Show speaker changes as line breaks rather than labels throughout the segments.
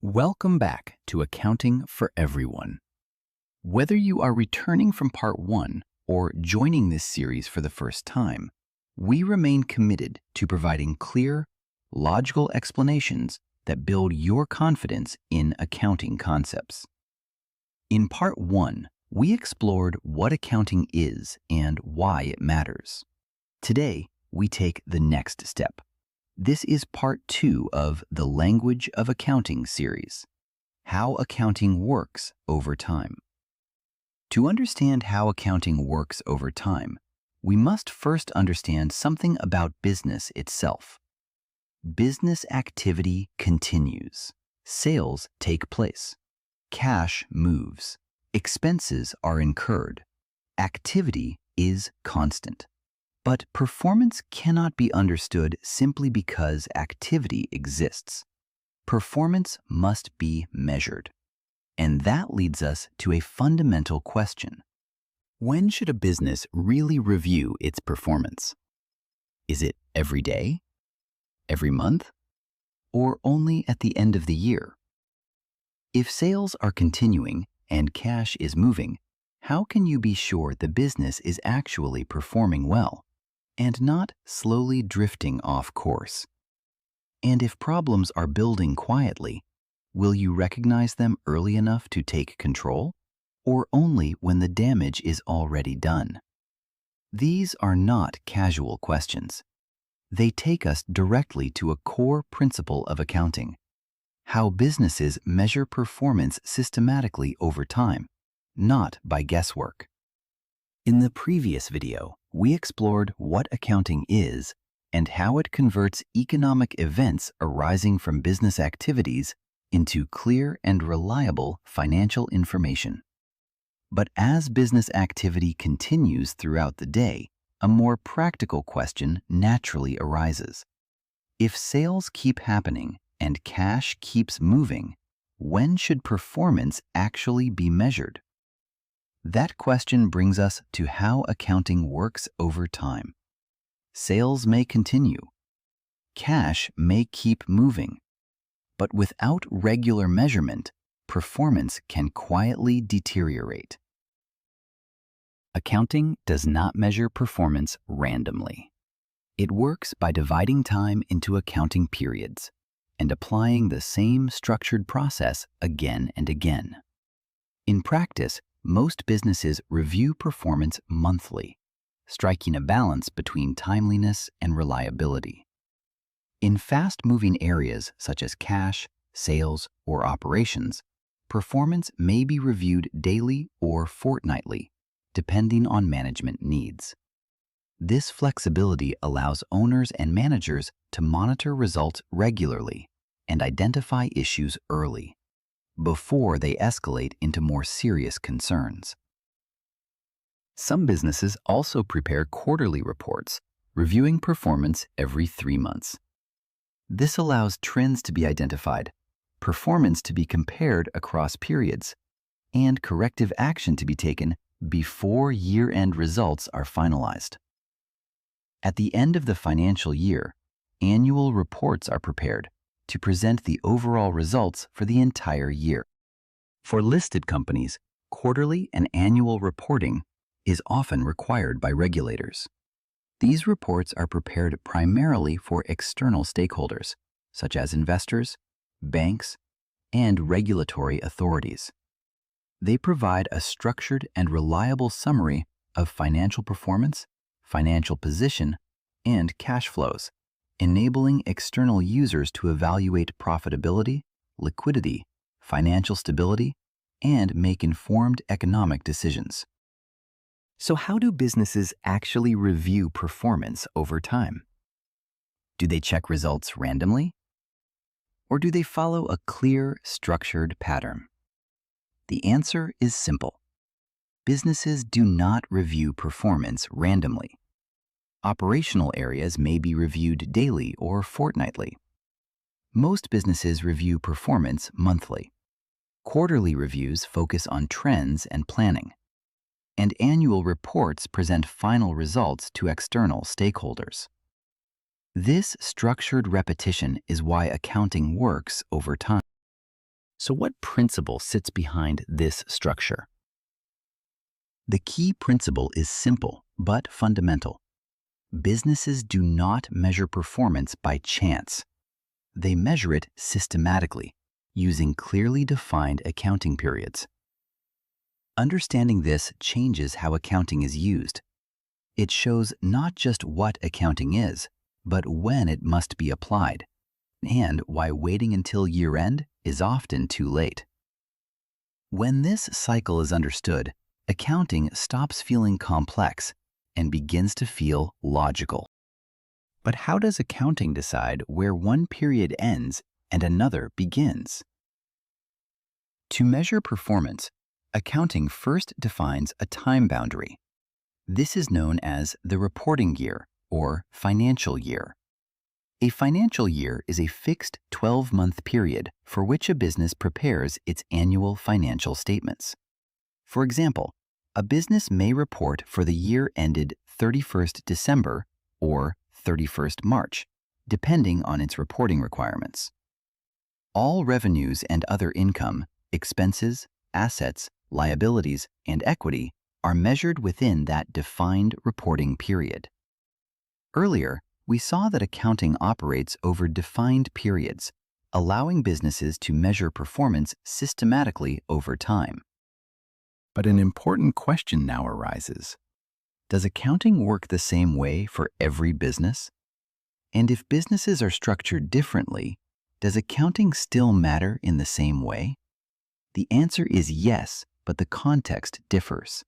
Welcome back to Accounting for Everyone. Whether you are returning from part one or joining this series for the first time, we remain committed to providing clear, logical explanations that build your confidence in accounting concepts. In part one, we explored what accounting is and why it matters. Today, we take the next step. This is part two of the Language of Accounting series, How Accounting Works Over Time. To understand how accounting works over time, we must first understand something about business itself. Business activity continues. Sales take place. Cash moves. Expenses are incurred. Activity is constant. But performance cannot be understood simply because activity exists. Performance must be measured. And that leads us to a fundamental question. When should a business really review its performance? Is it every day? Every month? Or only at the end of the year? If sales are continuing and cash is moving, how can you be sure the business is actually performing well and not slowly drifting off course? And if problems are building quietly, will you recognize them early enough to take control, or only when the damage is already done? These are not casual questions. They take us directly to a core principle of accounting: how businesses measure performance systematically over time, not by guesswork. In the previous video, we explored what accounting is and how it converts economic events arising from business activities into clear and reliable financial information. But as business activity continues throughout the day, a more practical question naturally arises. If sales keep happening and cash keeps moving, when should performance actually be measured? That question brings us to how accounting works over time. Sales may continue. Cash may keep moving. But without regular measurement, performance can quietly deteriorate. Accounting does not measure performance randomly. It works by dividing time into accounting periods and applying the same structured process again and again. In practice, most businesses review performance monthly, striking a balance between timeliness and reliability. In fast-moving areas such as cash, sales, or operations, performance may be reviewed daily or fortnightly, depending on management needs. This flexibility allows owners and managers to monitor results regularly and identify issues early, before they escalate into more serious concerns. Some businesses also prepare quarterly reports, reviewing performance every 3 months. This allows trends to be identified, performance to be compared across periods, and corrective action to be taken before year-end results are finalized. At the end of the financial year, annual reports are prepared to present the overall results for the entire year. For listed companies, quarterly and annual reporting is often required by regulators. These reports are prepared primarily for external stakeholders, such as investors, banks, and regulatory authorities. They provide a structured and reliable summary of financial performance, financial position, and cash flows, enabling external users to evaluate profitability, liquidity, financial stability, and make informed economic decisions. So how do businesses actually review performance over time? Do they check results randomly? Or do they follow a clear, structured pattern? The answer is simple. Businesses do not review performance randomly. Operational areas may be reviewed daily or fortnightly. Most businesses review performance monthly. Quarterly reviews focus on trends and planning, and annual reports present final results to external stakeholders. This structured repetition is why accounting works over time. So what principle sits behind this structure? The key principle is simple but fundamental. Businesses do not measure performance by chance. They measure it systematically, using clearly defined accounting periods. Understanding this changes how accounting is used. It shows not just what accounting is, but when it must be applied, and why waiting until year-end is often too late. When this cycle is understood, accounting stops feeling complex and begins to feel logical. But how does accounting decide where one period ends and another begins? To measure performance, accounting first defines a time boundary. This is known as the reporting year or financial year. A financial year is a fixed 12-month period for which a business prepares its annual financial statements. For example, a business may report for the year ended 31st December or 31st March, depending on its reporting requirements. All revenues and other income, expenses, assets, liabilities, and equity are measured within that defined reporting period. Earlier, we saw that accounting operates over defined periods, allowing businesses to measure performance systematically over time. But an important question now arises. Does accounting work the same way for every business? And if businesses are structured differently, does accounting still matter in the same way? The answer is yes, but the context differs.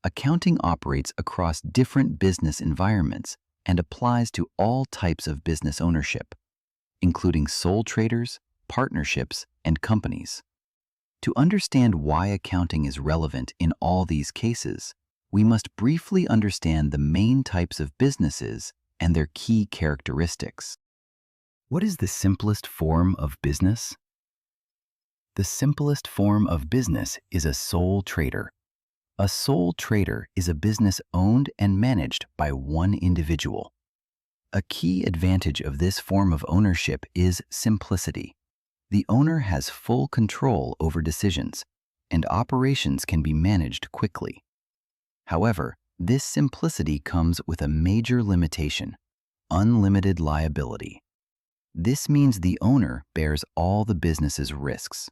Accounting operates across different business environments and applies to all types of business ownership, including sole traders, partnerships, and companies. To understand why accounting is relevant in all these cases, we must briefly understand the main types of businesses and their key characteristics. What is the simplest form of business? The simplest form of business is a sole trader. A sole trader is a business owned and managed by one individual. A key advantage of this form of ownership is simplicity. The owner has full control over decisions, and operations can be managed quickly. However, this simplicity comes with a major limitation: unlimited liability. This means the owner bears all the business's risks.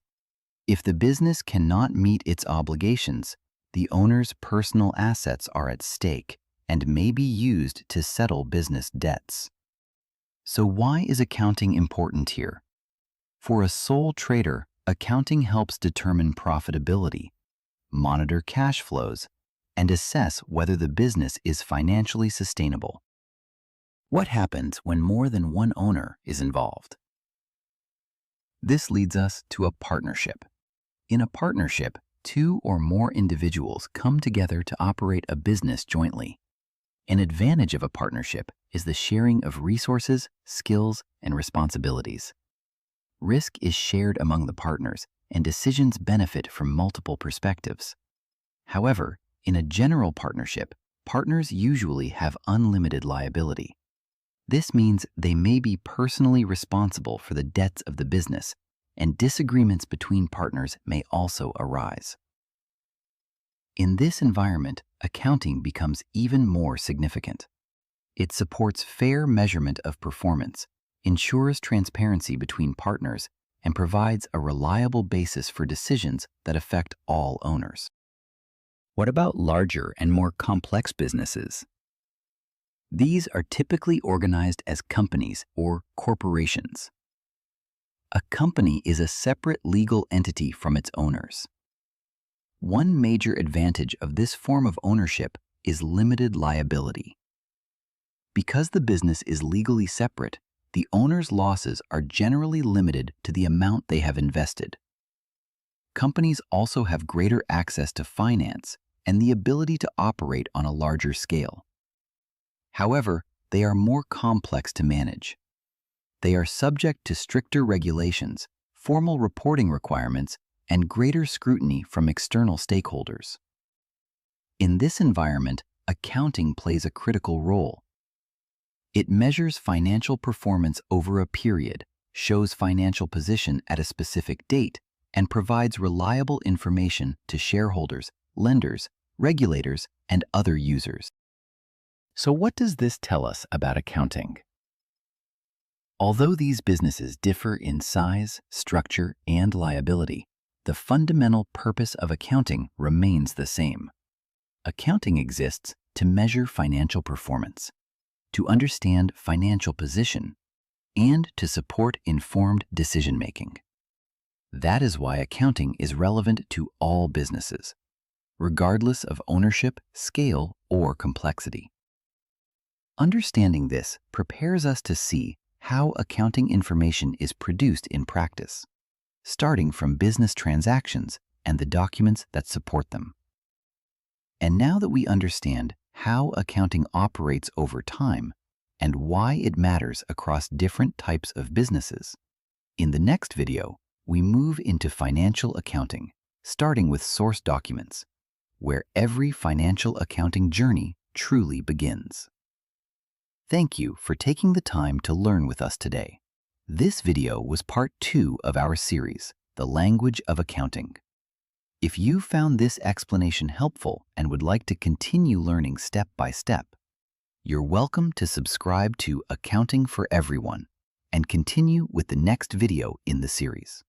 If the business cannot meet its obligations, the owner's personal assets are at stake and may be used to settle business debts. So why is accounting important here? For a sole trader, accounting helps determine profitability, monitor cash flows, and assess whether the business is financially sustainable. What happens when more than one owner is involved? This leads us to a partnership. In a partnership, two or more individuals come together to operate a business jointly. An advantage of a partnership is the sharing of resources, skills, and responsibilities. Risk is shared among the partners, and decisions benefit from multiple perspectives. However, in a general partnership, partners usually have unlimited liability. This means they may be personally responsible for the debts of the business, and disagreements between partners may also arise. In this environment, accounting becomes even more significant. It supports fair measurement of performance, ensures transparency between partners, and provides a reliable basis for decisions that affect all owners. What about larger and more complex businesses? These are typically organized as companies or corporations. A company is a separate legal entity from its owners. One major advantage of this form of ownership is limited liability. Because the business is legally separate, the owner's losses are generally limited to the amount they have invested. Companies also have greater access to finance and the ability to operate on a larger scale. However, they are more complex to manage. They are subject to stricter regulations, formal reporting requirements, and greater scrutiny from external stakeholders. In this environment, accounting plays a critical role. It measures financial performance over a period, shows financial position at a specific date, and provides reliable information to shareholders, lenders, regulators, and other users. So what does this tell us about accounting? Although these businesses differ in size, structure, and liability, the fundamental purpose of accounting remains the same. Accounting exists to measure financial performance, to understand financial position, and to support informed decision-making. That is why accounting is relevant to all businesses, regardless of ownership, scale, or complexity. Understanding this prepares us to see how accounting information is produced in practice, starting from business transactions and the documents that support them. And now that we understand how accounting operates over time and why it matters across different types of businesses, in the next video, we move into financial accounting, starting with source documents, where every financial accounting journey truly begins. Thank you for taking the time to learn with us today. This video was part 2 of our series, The Language of Accounting. If you found this explanation helpful and would like to continue learning step by step, you're welcome to subscribe to Accounting for Everyone and continue with the next video in the series.